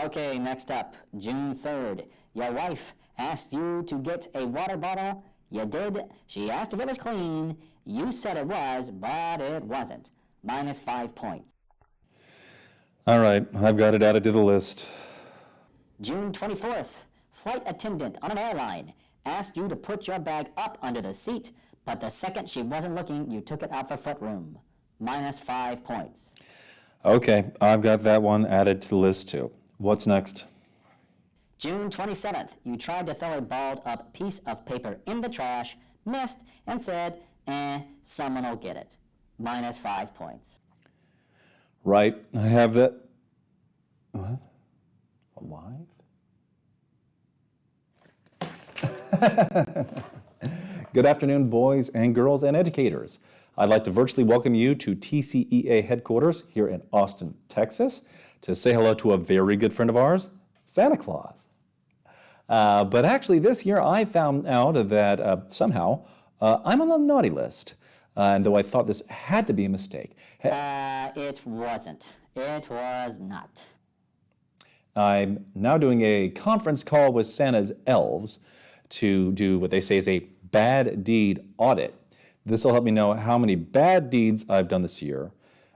Okay, next up, June 3rd. Your wife asked you to get a water bottle. You did. She asked if it was clean. You said it was, but it wasn't. Minus 5 points. All right, I've got it added to the list. June 24th. Flight attendant on an airline asked you to put your bag up under the seat, but the second she wasn't looking, you took it out for footroom. Minus 5 points. Okay, I've got that one added to the list too. What's next? June 27th, you tried to throw a balled up piece of paper in the trash, missed, and said, someone will get it. Minus 5 points. Right, I have that. What? Alive? Good afternoon, boys and girls and educators. I'd like to virtually welcome you to TCEA headquarters here in Austin, Texas, to say hello to a very good friend of ours, Santa Claus. But actually, this year I found out that somehow I'm on the naughty list. And though I thought this had to be a mistake. It wasn't. It was not. I'm now doing a conference call with Santa's elves to do what they say is a bad deed audit. This will help me know how many bad deeds I've done this year,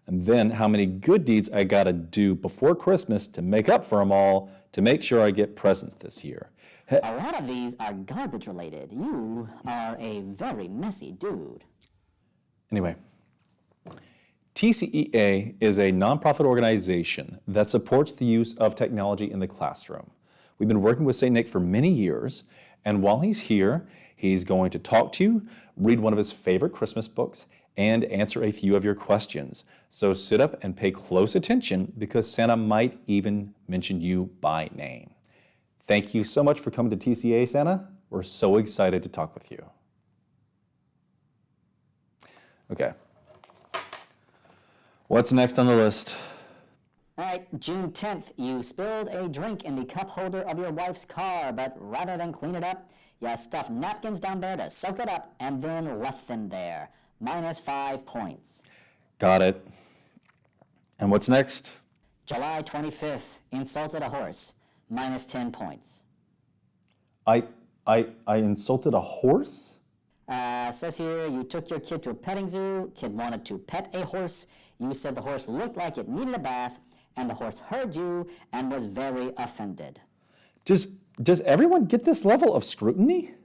and then how many good deeds I gotta do before Christmas to make up for them all to make sure I get presents this year. A lot of these are garbage related. You are a very messy dude. Anyway, TCEA is a nonprofit organization that supports the use of technology in the classroom. We've been working with St. Nick for many years, and while he's here, he's going to talk to you, read one of his favorite Christmas books, and answer a few of your questions. So sit up and pay close attention because Santa might even mention you by name. Thank you so much for coming to TCEA, Santa. We're so excited to talk with you. Okay. What's next on the list? All right, June 10th, you spilled a drink in the cup holder of your wife's car, but rather than clean it up, you stuffed napkins down there to soak it up and then left them there. Minus 5 points. Got it. And what's next? July 25th, insulted a horse. Minus 10 points. I insulted a horse? Says here, you took your kid to a petting zoo. Kid wanted to pet a horse. You said the horse looked like it needed a bath, and the horse heard you and was very offended. Does everyone get this level of scrutiny?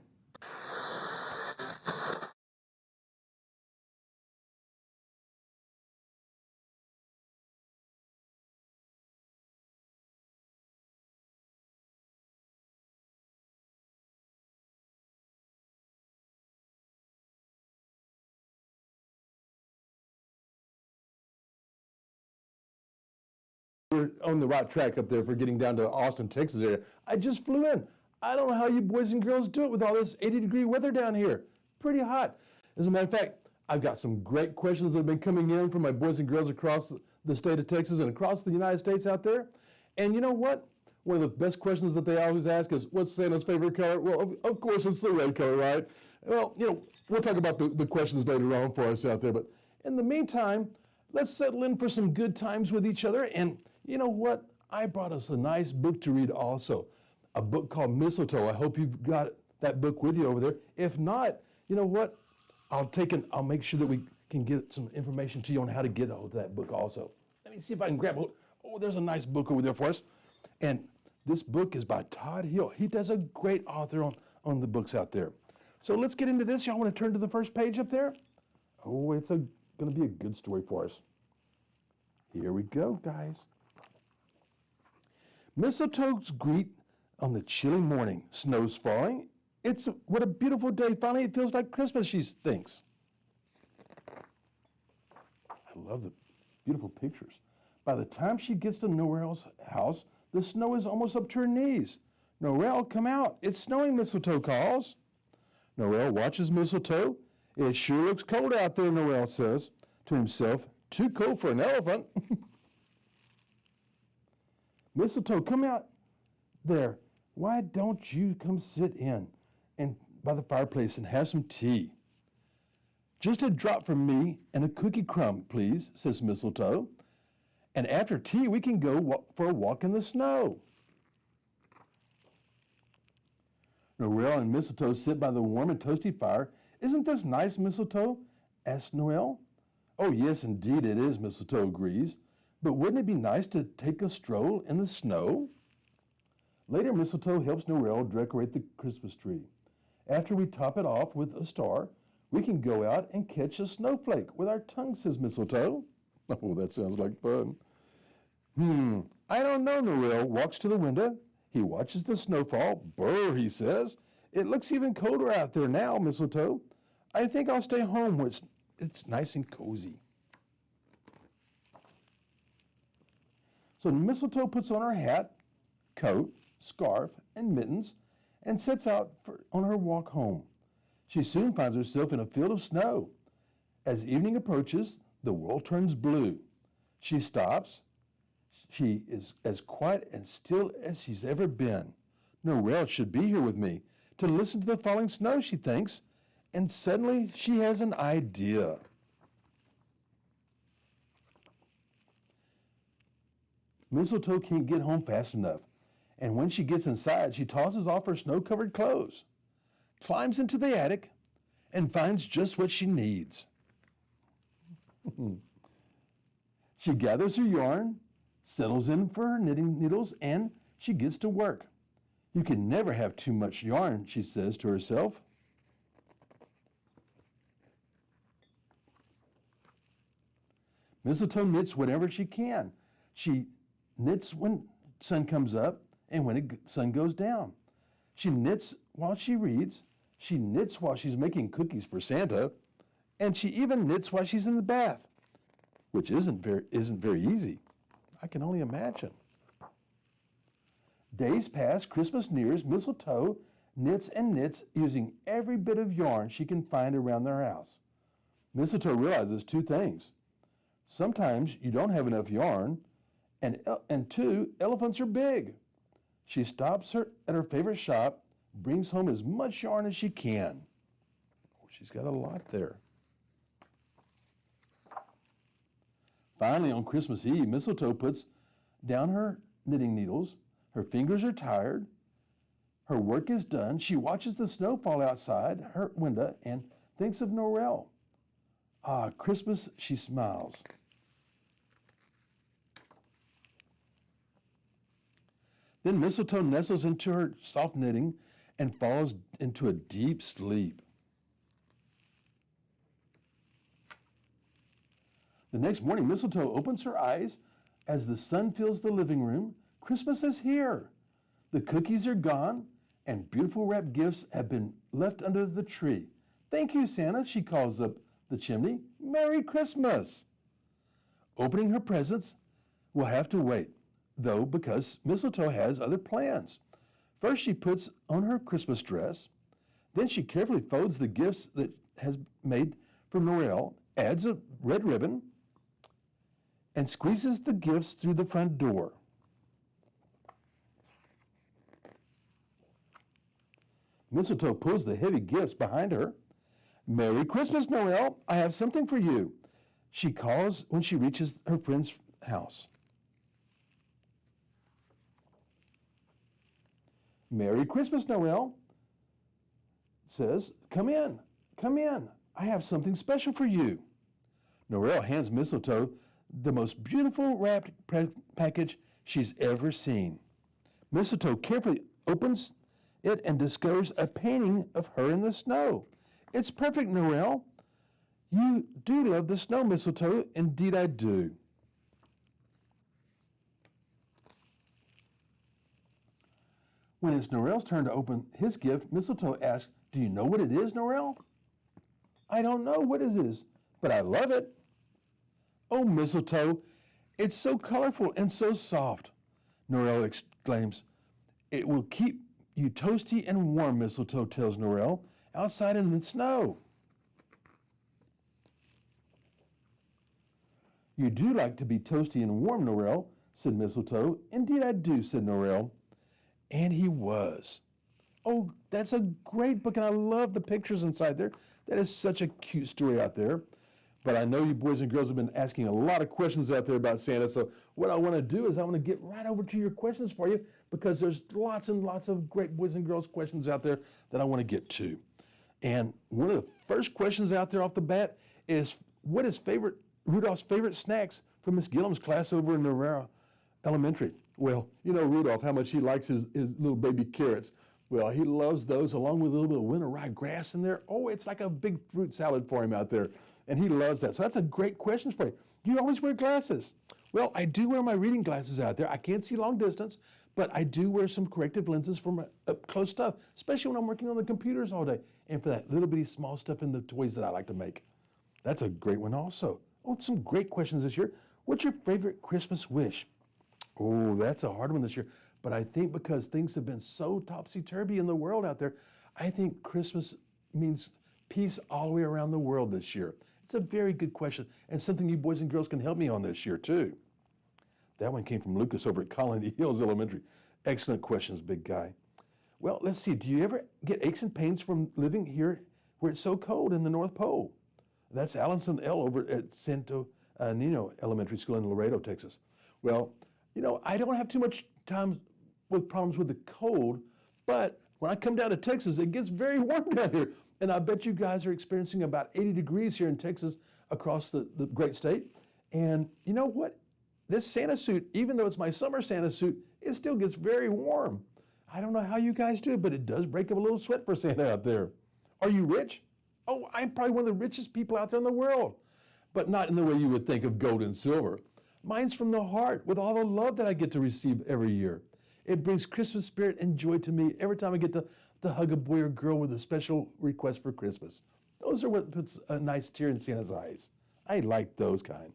We're on the right track up there for getting down to Austin, Texas area. I just flew in. I don't know how you boys and girls do it with all this 80-degree weather down here. Pretty hot. As a matter of fact, I've got some great questions that have been coming in from my boys and girls across the state of Texas and across the United States out there. And you know what? One of the best questions that they always ask is, what's Santa's favorite color? Well, of course, it's the red color, right? Well, we'll talk about the questions later on for us out there. But in the meantime, let's settle in for some good times with each other. And you know what? I brought us a nice book to read also, a book called Mistletoe. I hope you've got that book with you over there. If not, you know what? I'll make sure that we can get some information to you on how to get a hold of that book also. Let me see if I can grab it. Oh, there's a nice book over there for us. And this book is by Todd Hill. He does a great author on the books out there. So let's get into this. Y'all want to turn to the first page up there? Oh, it's going to be a good story for us. Here we go, guys. Mistletoes greet on the chilly morning. Snow's falling. What a beautiful day. Finally, it feels like Christmas, she thinks. I love the beautiful pictures. By the time she gets to Noelle's house, the snow is almost up to her knees. Noelle, come out. It's snowing, Mistletoe calls. Noelle watches Mistletoe. It sure looks cold out there, Noelle says to himself. Too cold for an elephant. Mistletoe, come out there. Why don't you come sit in and by the fireplace and have some tea? Just a drop from me and a cookie crumb, please, says Mistletoe. And after tea, we can go for a walk in the snow. Noel and Mistletoe sit by the warm and toasty fire. Isn't this nice, Mistletoe? Asks Noel. Oh, yes, indeed it is, Mistletoe agrees. But wouldn't it be nice to take a stroll in the snow? Later, Mistletoe helps Noel decorate the Christmas tree. After we top it off with a star, we can go out and catch a snowflake with our tongue, says Mistletoe. Oh, that sounds like fun. I don't know, Noel walks to the window. He watches the snowfall. Brr, he says. It looks even colder out there now, Mistletoe. I think I'll stay home where it's nice and cozy. So Mistletoe puts on her hat, coat, scarf, and mittens and sets out on her walk home. She soon finds herself in a field of snow. As evening approaches, the world turns blue. She stops. She is as quiet and still as she's ever been. Noel should be here with me to listen to the falling snow, she thinks, and suddenly she has an idea. Mistletoe can't get home fast enough, and when she gets inside, she tosses off her snow-covered clothes, climbs into the attic, and finds just what she needs. She gathers her yarn, settles in for her knitting needles, and she gets to work. You can never have too much yarn, she says to herself. Mistletoe knits whatever she can. She knits when sun comes up and when the sun goes down. She knits while she reads. She knits while she's making cookies for Santa. And she even knits while she's in the bath, which isn't very easy. I can only imagine. Days pass, Christmas nears, Mistletoe knits and knits using every bit of yarn she can find around their house. Mistletoe realizes two things. Sometimes you don't have enough yarn, and two, elephants are big. She stops at her favorite shop, brings home as much yarn as she can. Oh, she's got a lot there. Finally, on Christmas Eve, Mistletoe puts down her knitting needles. Her fingers are tired. Her work is done. She watches the snow fall outside her window and thinks of Noel. Ah, Christmas, she smiles. Then Mistletoe nestles into her soft knitting and falls into a deep sleep. The next morning, Mistletoe opens her eyes as the sun fills the living room. Christmas is here. The cookies are gone, and beautiful wrapped gifts have been left under the tree. Thank you, Santa, she calls up the chimney. Merry Christmas! Opening her presents will have to wait, though, because Mistletoe has other plans. First, she puts on her Christmas dress. Then she carefully folds the gifts that has made for Noel, adds a red ribbon, and squeezes the gifts through the front door. Mistletoe pulls the heavy gifts behind her. Merry Christmas, Noel. I have something for you, she calls when she reaches her friend's house. Merry Christmas, Noel says, come in. I have something special for you. Noel hands Mistletoe the most beautiful wrapped package she's ever seen. Mistletoe carefully opens it and discovers a painting of her in the snow. It's perfect, Noel. You do love the snow, Mistletoe. Indeed, I do. When it's Noel's turn to open his gift, Mistletoe asks, do you know what it is, Noel? I don't know what it is, but I love it. Oh, Mistletoe, it's so colorful and so soft. Noel exclaims, it will keep you toasty and warm, Mistletoe tells Noel, outside in the snow. You do like to be toasty and warm, Noel, said Mistletoe. Indeed I do, said Noel. And he was. Oh, that's a great book, and I love the pictures inside there. That is such a cute story out there. But I know you boys and girls have been asking a lot of questions out there about Santa, so what I want to do is I want to get right over to your questions for you. because there's lots and lots of great boys and girls questions out there that I want to get to. And one of the first questions out there off the bat is, what is Rudolph's favorite snacks from Miss Gillum's class over in Aurora Elementary? Well, you know Rudolph, how much he likes his little baby carrots. Well, he loves those along with a little bit of winter rye grass in there. Oh, it's like a big fruit salad for him out there. And he loves that. So that's a great question for you. Do you always wear glasses? Well, I do wear my reading glasses out there. I can't see long distance, but I do wear some corrective lenses for my up close stuff, especially when I'm working on the computers all day and for that little bitty small stuff in the toys that I like to make. That's a great one also. Oh, some great questions this year. What's your favorite Christmas wish? Oh, that's a hard one this year. But I think because things have been so topsy-turvy in the world out there, I think Christmas means peace all the way around the world this year. It's a very good question and something you boys and girls can help me on this year too. That one came from Lucas over at Colony Hills Elementary. Excellent questions, big guy. Well, let's see. Do you ever get aches and pains from living here where it's so cold in the North Pole? That's Allison L. over at Santo Nino Elementary School in Laredo, Texas. Well, you know, I don't have too much time with problems with the cold, but when I come down to Texas, it gets very warm down here. And I bet you guys are experiencing about 80 degrees here in Texas across the great state. And you know what? This Santa suit, even though it's my summer Santa suit, it still gets very warm. I don't know how you guys do it, but it does break up a little sweat for Santa out there. Are you rich? Oh, I'm probably one of the richest people out there in the world, but not in the way you would think of gold and silver. Mine's from the heart with all the love that I get to receive every year. It brings Christmas spirit and joy to me every time I get to hug a boy or girl with a special request for Christmas. Those are what puts a nice tear in Santa's eyes. I like those kind.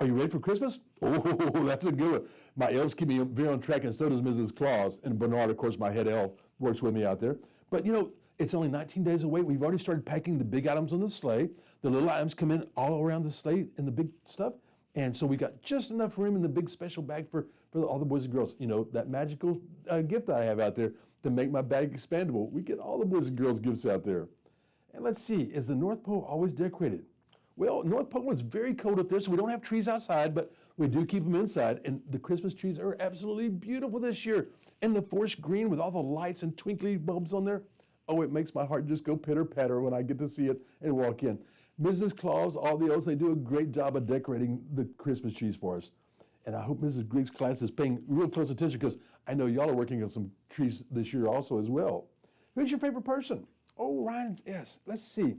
Are you ready for Christmas? Oh, that's a good one. My elves keep me very on track, and so does Mrs. Claus. And Bernard, of course, my head elf, works with me out there. But you know, it's only 19 days away. We've already started packing the big items on the sleigh. The little items come in all around the sleigh and the big stuff. And so we got just enough room in the big special bag for all the boys and girls. You know, that magical gift that I have out there to make my bag expandable. We get all the boys and girls gifts out there. And let's see, is the North Pole always decorated? Well, North Pole is very cold up there, so we don't have trees outside, but we do keep them inside. And the Christmas trees are absolutely beautiful this year. And the forest green with all the lights and twinkly bulbs on there. Oh, it makes my heart just go pitter-patter when I get to see it and walk in. Mrs. Claus, all the elves, they do a great job of decorating the Christmas trees for us. And I hope Mrs. Griggs' class is paying real close attention because I know y'all are working on some trees this year also as well. Who's your favorite person? Oh, Ryan, yes. Let's see.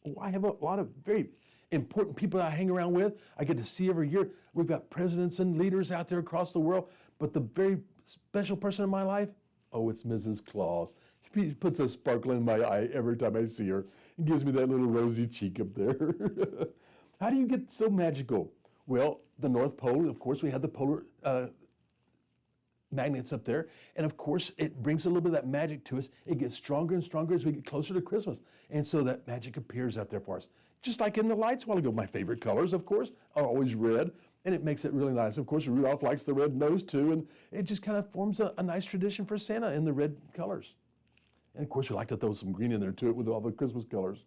Oh, I have a lot of very important people that I hang around with. I get to see every year. We've got presidents and leaders out there across the world. But the very special person in my life, oh, it's Mrs. Claus. She puts a sparkle in my eye every time I see her. It gives me that little rosy cheek up there. How do you get so magical? Well, the North Pole, of course, we have the polar magnets up there. And of course, it brings a little bit of that magic to us. It gets stronger and stronger as we get closer to Christmas. And so that magic appears out there for us. Just like in the lights a while ago. My favorite colors, of course, are always red. And it makes it really nice. Of course, Rudolph likes the red nose too. And it just kind of forms a nice tradition for Santa in the red colors. And of course, we like to throw some green in there too with all the Christmas colors.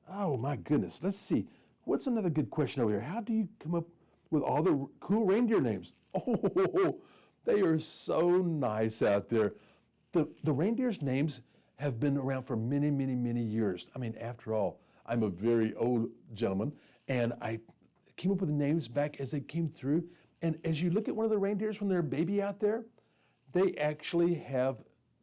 Oh my goodness. Let's see. What's another good question over here? How do you come up with all the cool reindeer names? Oh, they are so nice out there. The reindeer's names have been around for many, many, many years. I mean, after all, I'm a very old gentleman, and I came up with the names back as they came through. And as you look at one of the reindeers when they're a baby out there, they actually have,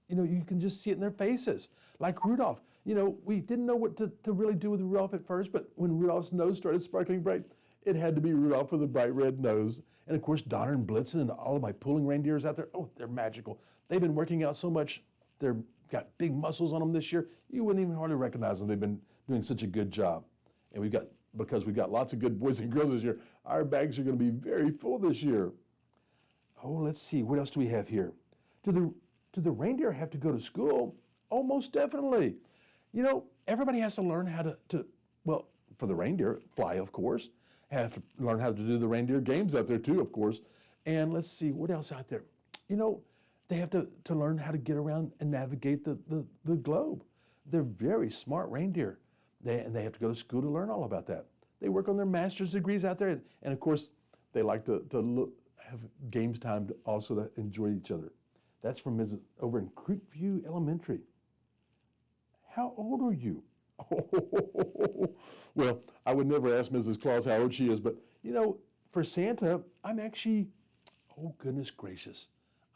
you know, you can just see it in their faces. Like Rudolph, you know, we didn't know what to really do with Rudolph at first, but when Rudolph's nose started sparkling bright, it had to be Rudolph with a bright red nose. And of course, Donner and Blitzen and all of my pulling reindeers out there, oh, they're magical. They've been working out so much. They've got big muscles on them this year. You wouldn't even hardly recognize them. They've been doing such a good job. And because we've got lots of good boys and girls this year, our bags are going to be very full this year. Oh, let's see. What else do we have here? Do the reindeer have to go to school? Oh, most definitely. You know, everybody has to learn how to well, for the reindeer, fly, of course. Have to learn how to do the reindeer games out there too, of course. And let's see, what else out there? You know, they have to learn how to get around and navigate the globe. They're very smart reindeer. And they have to go to school to learn all about that. They work on their master's degrees out there. And of course, they like to have games time to also to enjoy each other. That's from Mrs. over in Creekview Elementary. How old are you? Well, I would never ask Mrs. Claus how old she is, but you know, for Santa, I'm actually, oh goodness gracious,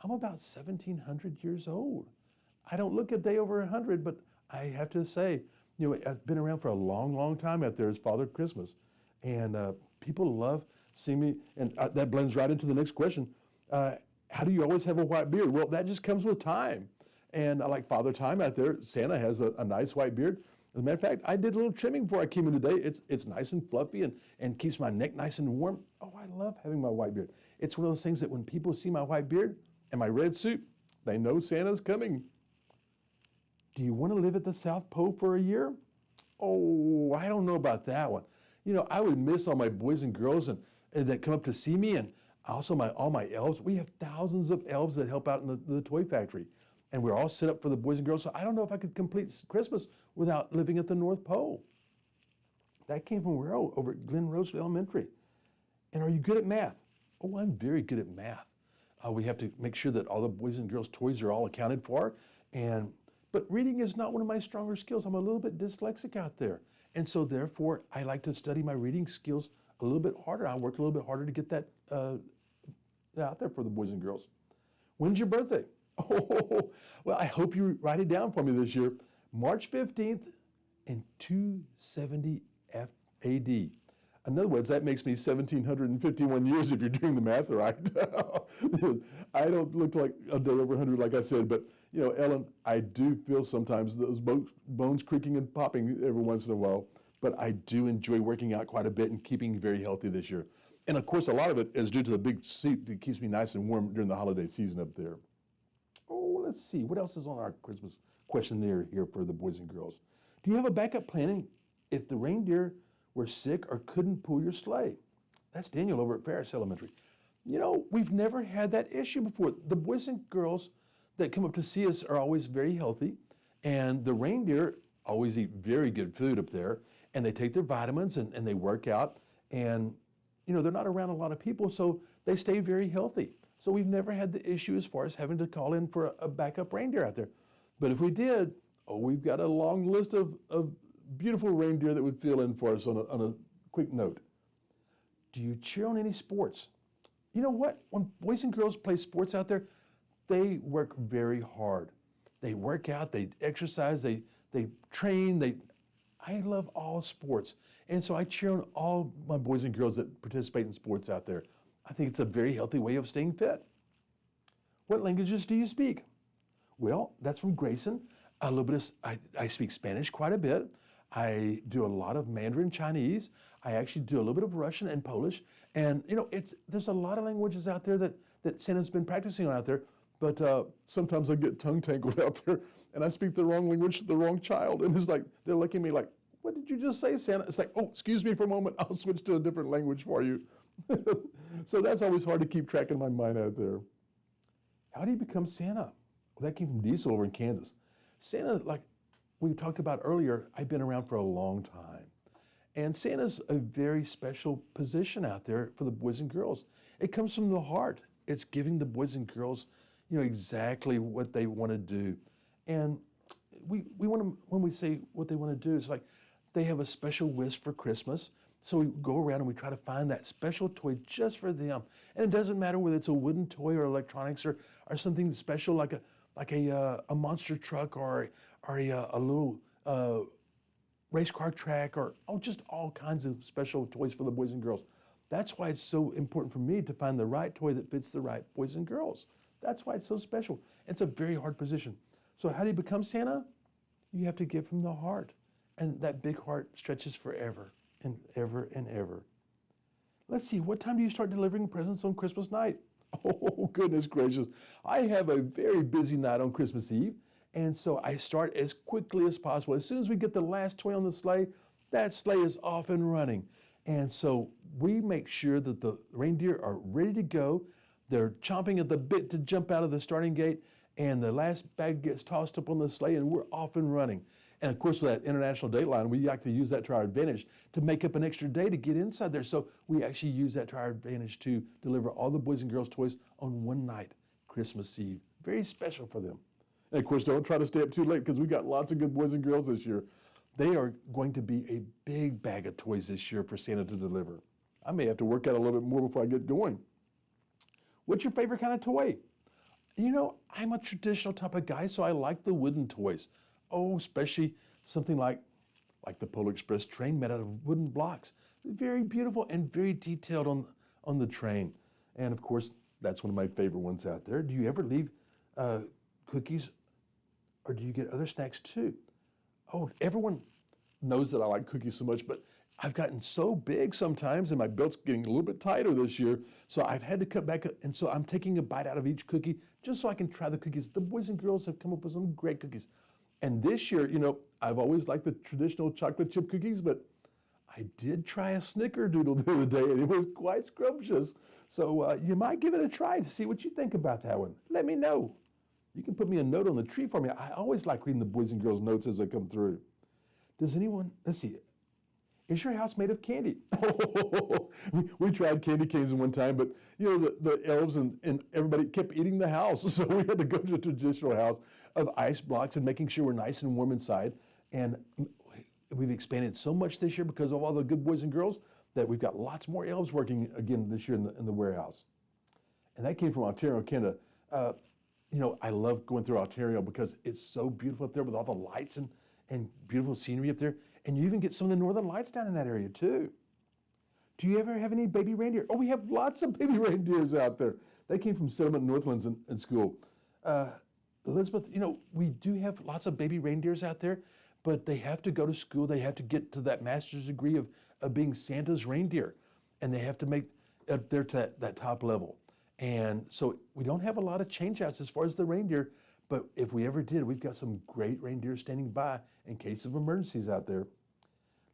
I'm about 1,700 years old. I don't look a day over 100, but I have to say, you know, I've been around for a long, long time out there as Father Christmas. And people love seeing me, and that blends right into the next question. How do you always have a white beard? Well, that just comes with time. And I like Father Time out there. Santa has a nice white beard. As a matter of fact, I did a little trimming before I came in today. It's nice and fluffy and keeps my neck nice and warm. Oh, I love having my white beard. It's one of those things that when people see my white beard and my red suit, they know Santa's coming. Do you want to live at the South Pole for a year? Oh, I don't know about that one. You know, I would miss all my boys and girls and that come up to see me, and also all my elves. We have thousands of elves that help out in the toy factory, and we're all set up for the boys and girls. So I don't know if I could complete Christmas without living at the North Pole. That came from where? Oh, over at Glen Rose Elementary. And are you good at math? Oh, I'm very good at math. We have to make sure that all the boys and girls' toys are all accounted for, but reading is not one of my stronger skills. I'm a little bit dyslexic out there. And so therefore, I like to study my reading skills a little bit harder. I work a little bit harder to get that out there for the boys and girls. When's your birthday? Oh, well, I hope you write it down for me this year. March 15th in 270 AD. In other words, that makes me 1,751 years if you're doing the math right. I don't look like a day over 100, like I said, but you know, Ellen, I do feel sometimes those bones creaking and popping every once in a while, but I do enjoy working out quite a bit and keeping very healthy this year. And of course, a lot of it is due to the big seat that keeps me nice and warm during the holiday season up there. Oh, let's see, what else is on our Christmas questionnaire here for the boys and girls? Do you have a backup plan if the reindeer were sick or couldn't pull your sleigh? That's Daniel over at Ferris Elementary. You know, we've never had that issue before. The boys and girls that come up to see us are always very healthy, and the reindeer always eat very good food up there, and they take their vitamins and they work out, and you know, they're not around a lot of people, so they stay very healthy. So we've never had the issue as far as having to call in for a backup reindeer out there. But if we did, oh, we've got a long list of beautiful reindeer that would fill in for us on a quick note. Do you cheer on any sports? You know what? When boys and girls play sports out there, they work very hard. They work out, they exercise, they train. I love all sports. And so I cheer on all my boys and girls that participate in sports out there. I think it's a very healthy way of staying fit. What languages do you speak? Well, that's from Grayson. A little bit I speak Spanish quite a bit. I do a lot of Mandarin Chinese. I actually do a little bit of Russian and Polish. And you know, there's a lot of languages out there that Santa's been practicing on out there, but sometimes I get tongue tangled out there and I speak the wrong language to the wrong child. And it's like, they're looking at me like, what did you just say, Santa? It's like, oh, excuse me for a moment, I'll switch to a different language for you. So that's always hard to keep track in my mind out there. How do you become Santa? Well, that came from Diesel over in Kansas. Santa, like we talked about earlier, I've been around for a long time. And Santa's a very special position out there for the boys and girls. It comes from the heart. It's giving the boys and girls, you know, exactly what they want to do. And we want to, when we say what they want to do, it's like they have a special wish for Christmas. So we go around and we try to find that special toy just for them. And it doesn't matter whether it's a wooden toy or electronics or something special like a monster truck or a little race car track or just all kinds of special toys for the boys and girls. That's why it's so important for me to find the right toy that fits the right boys and girls. That's why it's so special. It's a very hard position. So how do you become Santa? You have to give from the heart. And that big heart stretches forever and ever and ever. Let's see, what time do you start delivering presents on Christmas night? Oh, goodness gracious. I have a very busy night on Christmas Eve, and so I start as quickly as possible. As soon as we get the last toy on the sleigh, that sleigh is off and running. And so we make sure that the reindeer are ready to go. They're chomping at the bit to jump out of the starting gate, and the last bag gets tossed up on the sleigh, and we're off and running. And of course, with that international dateline, we like to use that to our advantage to make up an extra day to get inside there. So we actually use that to our advantage to deliver all the boys and girls toys on one night, Christmas Eve. Very special for them. And of course, don't try to stay up too late because we got lots of good boys and girls this year. They are going to be a big bag of toys this year for Santa to deliver. I may have to work out a little bit more before I get going. What's your favorite kind of toy? You know, I'm a traditional type of guy, so I like the wooden toys. Oh, especially something like the Polar Express train made out of wooden blocks. Very beautiful and very detailed on the train. And of course, that's one of my favorite ones out there. Do you ever leave cookies, or do you get other snacks too? Oh, everyone knows that I like cookies so much, but I've gotten so big sometimes and my belt's getting a little bit tighter this year, so I've had to cut back, and so I'm taking a bite out of each cookie just so I can try the cookies. The boys and girls have come up with some great cookies. And this year, you know, I've always liked the traditional chocolate chip cookies, but I did try a snickerdoodle the other day and it was quite scrumptious. So you might give it a try to see what you think about that one. Let me know. You can put me a note on the tree for me. I always like reading the boys and girls notes as they come through. Does anyone, let's see, is your house made of candy? we tried candy canes one time, but you know, the elves and everybody kept eating the house. So we had to go to a traditional house of ice blocks and making sure we're nice and warm inside. And we've expanded so much this year because of all the good boys and girls that we've got lots more elves working again this year in the warehouse. And that came from Ontario, Canada. You know, I love going through Ontario because it's so beautiful up there with all the lights and beautiful scenery up there. And you even get some of the northern lights down in that area too. Do you ever have any baby reindeer? Oh, we have lots of baby reindeers out there. They came from Settlement Northlands in school. Elizabeth, you know, we do have lots of baby reindeers out there, but they have to go to school. They have to get to that master's degree of being Santa's reindeer. And they have to make up there to that top level. And so we don't have a lot of change outs as far as the reindeer, but if we ever did, we've got some great reindeer standing by in case of emergencies out there.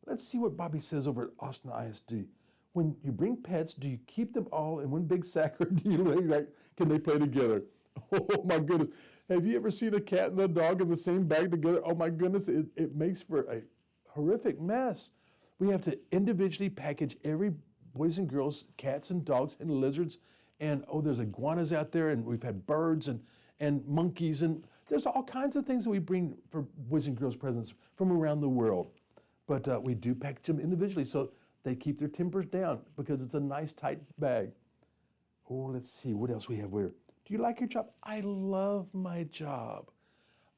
Let's see what Bobby says over at Austin ISD. When you bring pets, do you keep them all in one big sack, or do you can they play together? Oh my goodness. Have you ever seen a cat and a dog in the same bag together? Oh my goodness, it makes for a horrific mess. We have to individually package every boys and girls, cats and dogs and lizards, and oh, there's iguanas out there, and we've had birds and monkeys, and there's all kinds of things that we bring for boys and girls presents from around the world. But we do package them individually so they keep their tempers down because it's a nice tight bag. Oh, let's see what else we have here. Do you like your job? I love my job.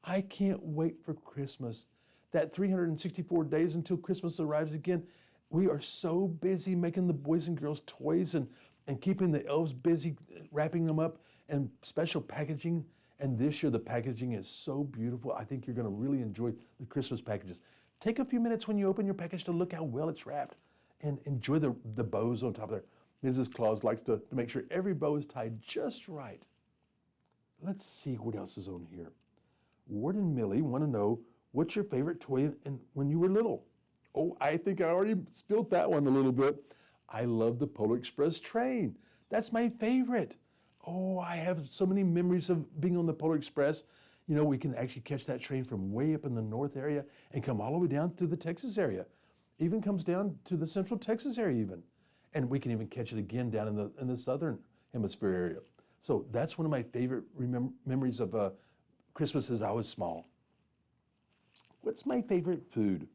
I can't wait for Christmas. That 364 days until Christmas arrives again, we are so busy making the boys and girls toys and keeping the elves busy wrapping them up and special packaging. And this year the packaging is so beautiful. I think you're going to really enjoy the Christmas packages. Take a few minutes when you open your package to look how well it's wrapped and enjoy the bows on top there. Mrs. Claus likes to make sure every bow is tied just right. Let's see what else is on here. Ward and Millie want to know, what's your favorite toy when you were little? Oh, I think I already spilled that one a little bit. I love the Polar Express train. That's my favorite. Oh, I have so many memories of being on the Polar Express. You know, we can actually catch that train from way up in the north area and come all the way down through the Texas area. Even comes down to the central Texas area even. And we can even catch it again down in the southern hemisphere area. So that's one of my favorite memories of Christmas as I was small. What's my favorite food?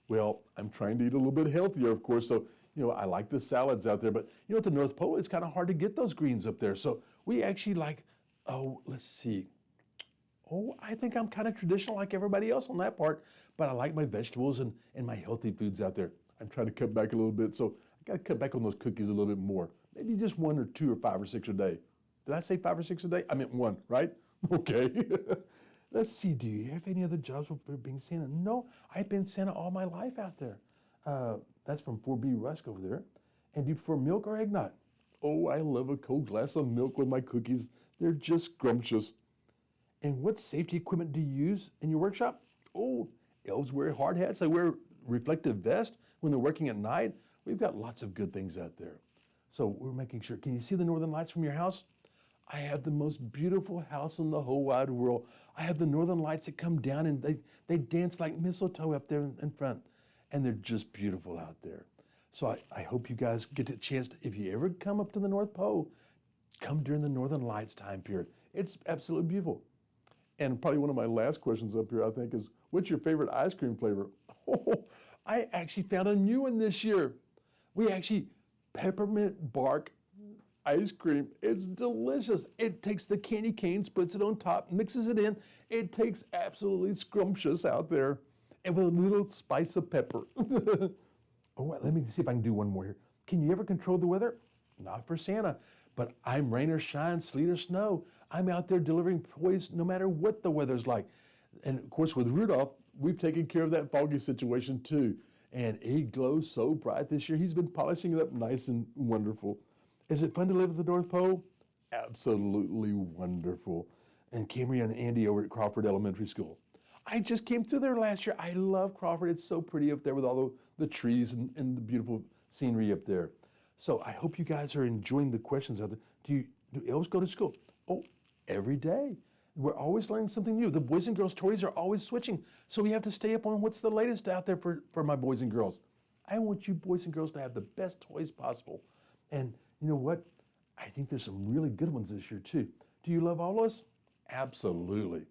Well, I'm trying to eat a little bit healthier, of course, so you know, I like the salads out there, but you know, at the North Pole, it's kind of hard to get those greens up there. So we actually like, oh, let's see. Oh, I think I'm kind of traditional like everybody else on that part, but I like my vegetables and my healthy foods out there. I'm trying to cut back a little bit, so I got to cut back on those cookies a little bit more. Maybe just 1 or 2 or 5 or 6 a day. Did I say 5 or 6 a day? I meant 1, right? Okay. Let's see, do you have any other jobs before being Santa? No, I've been Santa all my life out there. That's from 4B Rusk over there. And do you prefer milk or eggnog? Oh, I love a cold glass of milk with my cookies. They're just scrumptious. And what safety equipment do you use in your workshop? Oh, elves wear hard hats. They wear reflective vests when they're working at night. We've got lots of good things out there. So we're making sure. Can you see the northern lights from your house? I have the most beautiful house in the whole wide world. I have the northern lights that come down and they dance like mistletoe up there in front. And they're just beautiful out there. So I hope you guys get a chance, if you ever come up to the North Pole, come during the northern lights time period. It's absolutely beautiful. And probably one of my last questions up here, I think, is what's your favorite ice cream flavor? Oh, I actually found a new one this year. We actually, peppermint bark ice cream. It's delicious. It takes the candy canes, puts it on top, mixes it in. It tastes absolutely scrumptious out there. And with a little spice of pepper. Oh, let me see if I can do one more here. Can you ever control the weather? Not for Santa, but I'm rain or shine, sleet or snow. I'm out there delivering toys no matter what the weather's like. And of course, with Rudolph, we've taken care of that foggy situation too. And he glows so bright this year. He's been polishing it up nice and wonderful. Is it fun to live at the North Pole? Absolutely wonderful. And Camry and Andy over at Crawford Elementary School. I just came through there last year. I love Crawford. It's so pretty up there with all the trees and the beautiful scenery up there. So I hope you guys are enjoying the questions out there. Do elves go to school? Oh, every day. We're always learning something new. The boys and girls toys are always switching. So we have to stay up on what's the latest out there for my boys and girls. I want you boys and girls to have the best toys possible. And you know what? I think there's some really good ones this year too. Do you love all of us? Absolutely.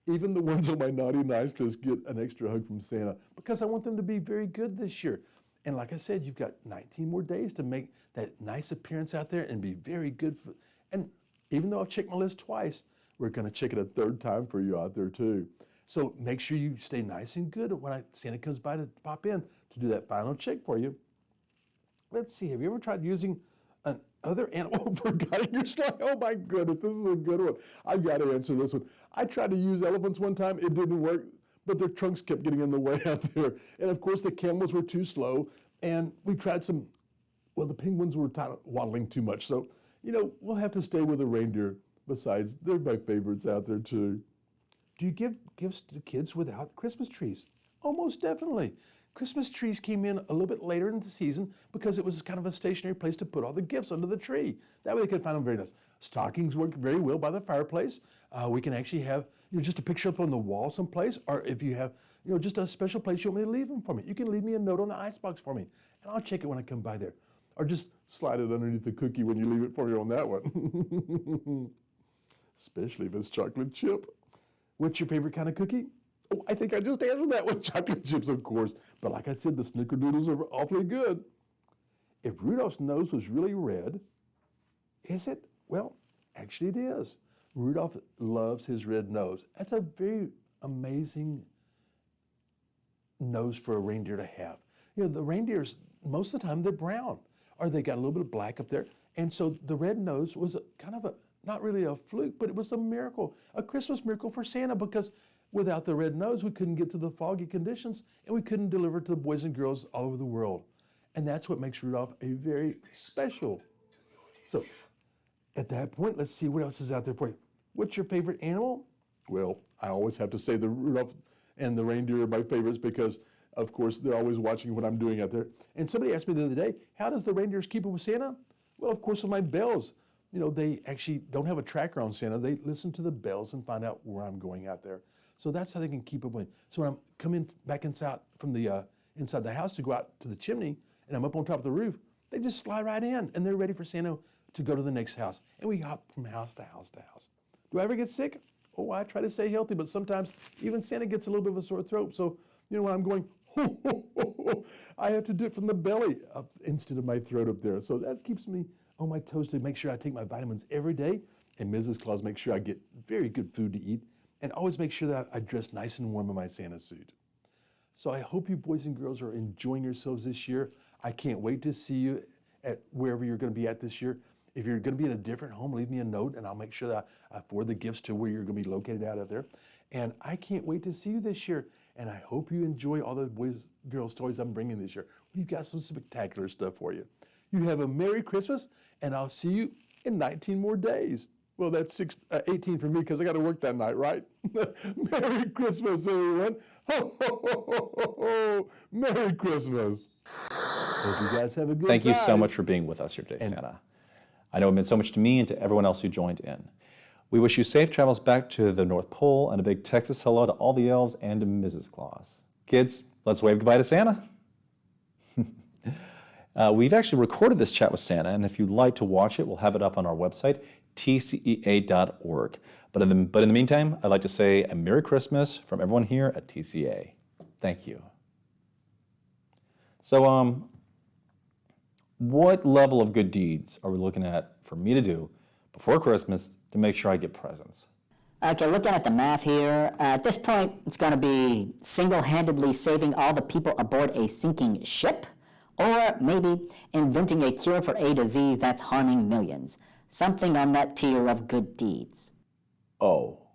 Even the ones on my naughty nice list get an extra hug from Santa because I want them to be very good this year. And like I said, you've got 19 more days to make that nice appearance out there and be very good. And even though I've checked my list twice, we're going to check it a third time for you out there too. So make sure you stay nice and good when Santa comes by to pop in to do that final check for you. Let's see, have you ever tried using another animal for guiding your sleigh? Oh my goodness, this is a good one. I've got to answer this one. I tried to use elephants one time. It didn't work, but their trunks kept getting in the way out there. And of course, the camels were too slow. And we tried the penguins were waddling too much. So, we'll have to stay with the reindeer. Besides, they're my favorites out there too. Do you give gifts to kids without Christmas trees? Oh, most definitely. Christmas trees came in a little bit later in the season because it was kind of a stationary place to put all the gifts under the tree. That way they could find them very nice. Stockings work very well by the fireplace. We can actually have just a picture up on the wall someplace, or if you have just a special place you want me to leave them for me, you can leave me a note on the icebox for me, and I'll check it when I come by there. Or just slide it underneath the cookie when you leave it for me on that one. Especially if it's chocolate chip. What's your favorite kind of cookie? Oh, I think I just answered that one. Chocolate chips, of course. But like I said, the snickerdoodles are awfully good. If Rudolph's nose was really red, is it? Well, actually it is. Rudolph loves his red nose. That's a very amazing nose for a reindeer to have. The reindeers, most of the time, they're brown, or they got a little bit of black up there. And so the red nose was not really a fluke, but it was a miracle, a Christmas miracle for Santa, because without the red nose, we couldn't get to the foggy conditions, and we couldn't deliver to the boys and girls all over the world. And that's what makes Rudolph a very special. So at that point, let's see what else is out there for you. What's your favorite animal? Well, I always have to say the Rudolph and the reindeer are my favorites because, of course, they're always watching what I'm doing out there. And somebody asked me the other day, how does the reindeers keep up with Santa? Well, of course, with my bells. They actually don't have a tracker on Santa. They listen to the bells and find out where I'm going out there. So that's how they can keep up with me. So when I'm coming back inside from the inside the house to go out to the chimney, and I'm up on top of the roof, they just slide right in, and they're ready for Santa to go to the next house. And we hop from house to house to house. Do I ever get sick? Oh, I try to stay healthy, but sometimes even Santa gets a little bit of a sore throat. So, when I'm going, ho, ho, ho, ho, I have to do it from the belly up instead of my throat up there. So that keeps me on my toes to make sure I take my vitamins every day. And Mrs. Claus makes sure I get very good food to eat and always make sure that I dress nice and warm in my Santa suit. So I hope you boys and girls are enjoying yourselves this year. I can't wait to see you at wherever you're going to be at this year. If you're going to be in a different home, leave me a note and I'll make sure that I forward the gifts to where you're going to be located out there. And I can't wait to see you this year. And I hope you enjoy all the boys, girls toys I'm bringing this year. We've got some spectacular stuff for you. You have a Merry Christmas, and I'll see you in 19 more days. Well, that's 18 for me because I got to work that night, right? Merry Christmas, everyone. Ho, ho, ho, ho, ho, ho. Merry Christmas. Hope you guys have a good time. Thank you so much for being with us here today, Santa. I know it meant so much to me and to everyone else who joined in. We wish you safe travels back to the North Pole and a big Texas hello to all the elves and to Mrs. Claus. Kids, let's wave goodbye to Santa. We've actually recorded this chat with Santa, and if you'd like to watch it, we'll have it up on our website, tcea.org. But in the meantime, I'd like to say a Merry Christmas from everyone here at TCEA. Thank you. So, what level of good deeds are we looking at for me to do before Christmas to make sure I get presents? Okay, looking at the math here, at this point, it's going to be single-handedly saving all the people aboard a sinking ship, or maybe inventing a cure for a disease that's harming millions. Something on that tier of good deeds. Oh.